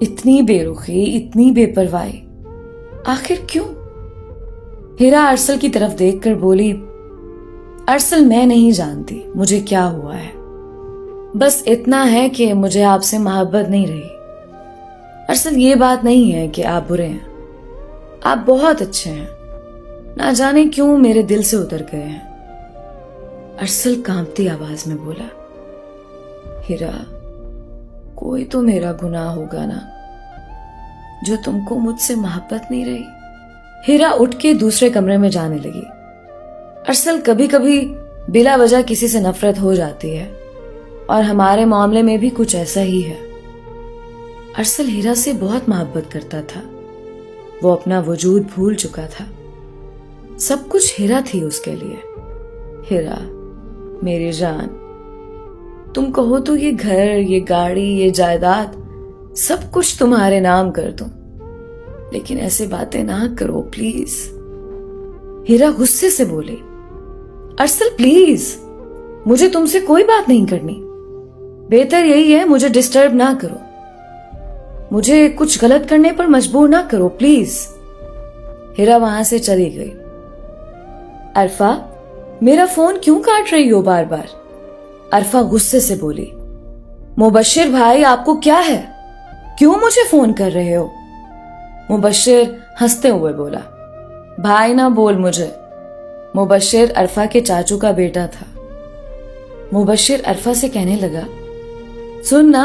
اتنی بے رخی، اتنی بے پرواہی، آخر کیوں؟ ہیرا ارسل کی طرف دیکھ کر بولی، ارسل میں نہیں جانتی مجھے کیا ہوا ہے، بس اتنا ہے کہ مجھے آپ سے محبت نہیں رہی۔ ارسل یہ بات نہیں ہے کہ آپ برے ہیں، آپ بہت اچھے ہیں، نہ جانے کیوں میرے دل سے اتر گئے ہیں۔ ارسل کانپتی آواز میں بولا، ہیرا کوئی تو میرا گناہ ہوگا نا جو تم کو مجھ سے محبت نہیں رہی۔ ہیرا اٹھ کے دوسرے کمرے میں جانے لگی۔ ارسل کبھی کبھی بلا وجہ کسی سے نفرت ہو جاتی ہے، اور ہمارے معاملے میں بھی کچھ ایسا ہی ہے۔ ارسل ہیرا سے بہت محبت کرتا تھا، وہ اپنا وجود بھول چکا تھا، سب کچھ ہیرا تھی اس کے لیے۔ ہیرا میری جان، تم کہو تو یہ گھر، یہ گاڑی، یہ جائیداد سب کچھ تمہارے نام کر دوں، لیکن ایسے باتیں نہ کرو پلیز۔ ہیرا غصے سے بولے، ارسل پلیز، مجھے تم سے کوئی بات نہیں کرنی، بہتر یہی ہے مجھے ڈسٹرب نہ کرو، مجھے کچھ غلط کرنے پر مجبور نہ کرو پلیز۔ ہیرا وہاں سے چلی گئی۔ عرفہ، میرا فون کیوں کاٹ رہی ہو بار بار؟ عرفہ غصے سے بولی، مبشر بھائی آپ کو کیا ہے، کیوں مجھے فون کر رہے ہو؟ مبشر ہنستے ہوئے بولا، بھائی نہ بول مجھے۔ مبشر عرفہ کے چاچو کا بیٹا تھا۔ مبشر عرفہ سے کہنے لگا، سن نا،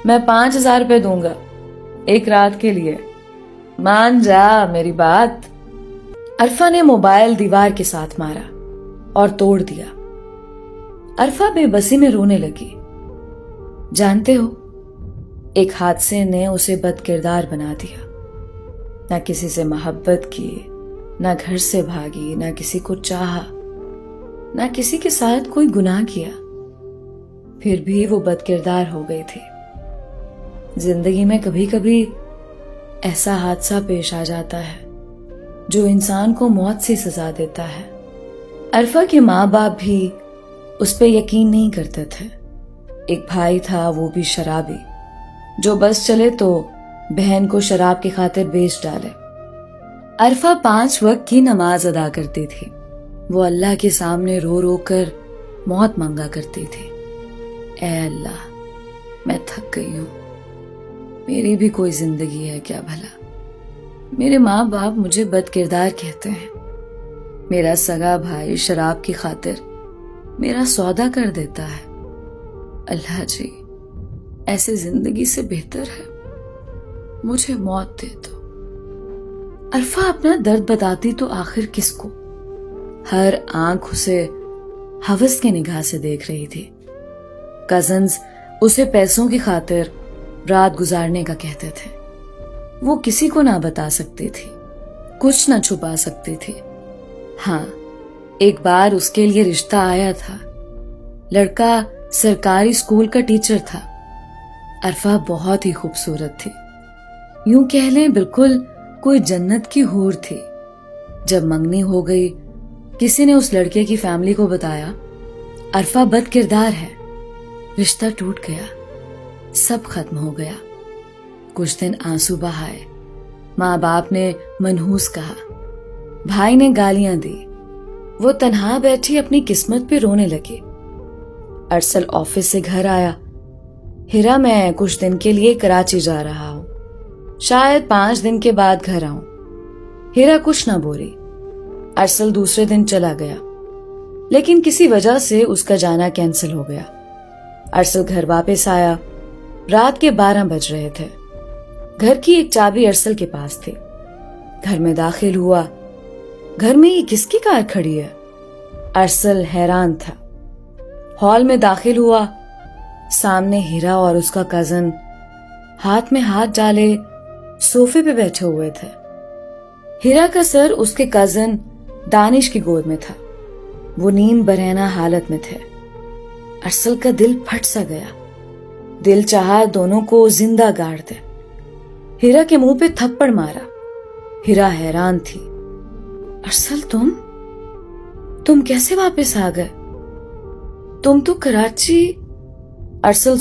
میں 5,000 روپے دوں گا ایک رات کے لیے، مان جا میری بات۔ عرفہ نے موبائل دیوار کے ساتھ مارا اور توڑ دیا۔ عرفہ بے بسی میں رونے لگی۔ جانتے ہو، ایک حادثے نے اسے بد کردار بنا دیا، نہ کسی سے محبت کی، نہ گھر سے بھاگی، نہ کسی کو چاہا، نہ کسی کے ساتھ کوئی گناہ کیا، پھر بھی وہ بد کردار ہو گئی تھی۔ زندگی میں کبھی کبھی ایسا حادثہ پیش آ جاتا ہے جو انسان کو موت سے سزا دیتا ہے۔ عرفہ کے ماں باپ بھی اس پہ یقین نہیں کرتے تھے۔ ایک بھائی تھا، وہ بھی شرابی، جو بس چلے تو بہن کو شراب کی خاطر بیچ ڈالے۔ عرفہ 5 وقت کی نماز ادا کرتی تھی، وہ اللہ کے سامنے رو رو کر موت مانگا کرتی تھی، اے اللہ میں تھک گئی ہوں، میری بھی کوئی زندگی ہے کیا بھلا؟ میرے ماں باپ مجھے بد کردار کہتے ہیں، میرا سگا بھائی شراب کی خاطر میرا سودا کر دیتا ہے، اللہ جی ایسے زندگی سے بہتر ہے مجھے موت دے دو۔ عرفہ اپنا درد بتاتی تو آخر کس کو؟ ہر آنکھ اسے ہوس کی نگاہ سے دیکھ رہی تھی۔ کزنز اسے پیسوں کی خاطر رات گزارنے کا کہتے تھے، وہ کسی کو نہ بتا سکتی تھی، کچھ نہ چھپا سکتی تھی۔ ہاں، ایک بار اس کے لیے رشتہ آیا تھا، لڑکا سرکاری اسکول کا ٹیچر تھا۔ عرفہ بہت ہی خوبصورت تھی، یوں کہہ لیں بالکل کوئی جنت کی حور تھی۔ جب منگنی ہو گئی، کسی نے اس لڑکے کی فیملی کو بتایا عرفہ بد کردار ہے، رشتہ ٹوٹ گیا، سب ختم ہو گیا۔ کچھ دن آنسو بہائے، ماں باپ نے منحوس کہا، بھائی نے گالیاں دی، وہ تنہا بیٹھی اپنی قسمت پہ رونے لگی۔ ارسل آفس سے گھر آیا، ہیرا میں کچھ دن کے لیے کراچی جا رہا ہوں، شاید 5 دن کے بعد گھر آؤں۔ ہیرا کچھ نہ بولی۔ ارسل دوسرے دن چلا گیا، لیکن کسی وجہ سے اس کا جانا کینسل ہو گیا۔ ارسل گھر واپس آیا، رات کے 12 بج رہے تھے۔ گھر کی ایک چابی ارسل کے پاس تھی۔ گھر میں داخل ہوا، گھر میں یہ کس کی کار کھڑی ہے؟ ارسل حیران تھا۔ ہال میں داخل ہوا، سامنے ہیرا اور اس کا کزن ہاتھ میں ہاتھ ڈالے صوفے پہ بیٹھے ہوئے تھے۔ ہیرا کا سر اس کے کزن دانش کی گود میں تھا، وہ نیم برہنہ حالت میں تھے۔ ارسل کا دل پھٹ سا گیا، دل چاہا دونوں کو زندہ گاڑ دے۔ ہیرا کے منہ پہ تھپڑ مارا۔ ہیرا حیران تھی، ارسل تم کیسے واپس آ گئے؟ تم تو کراچی۔ ارسل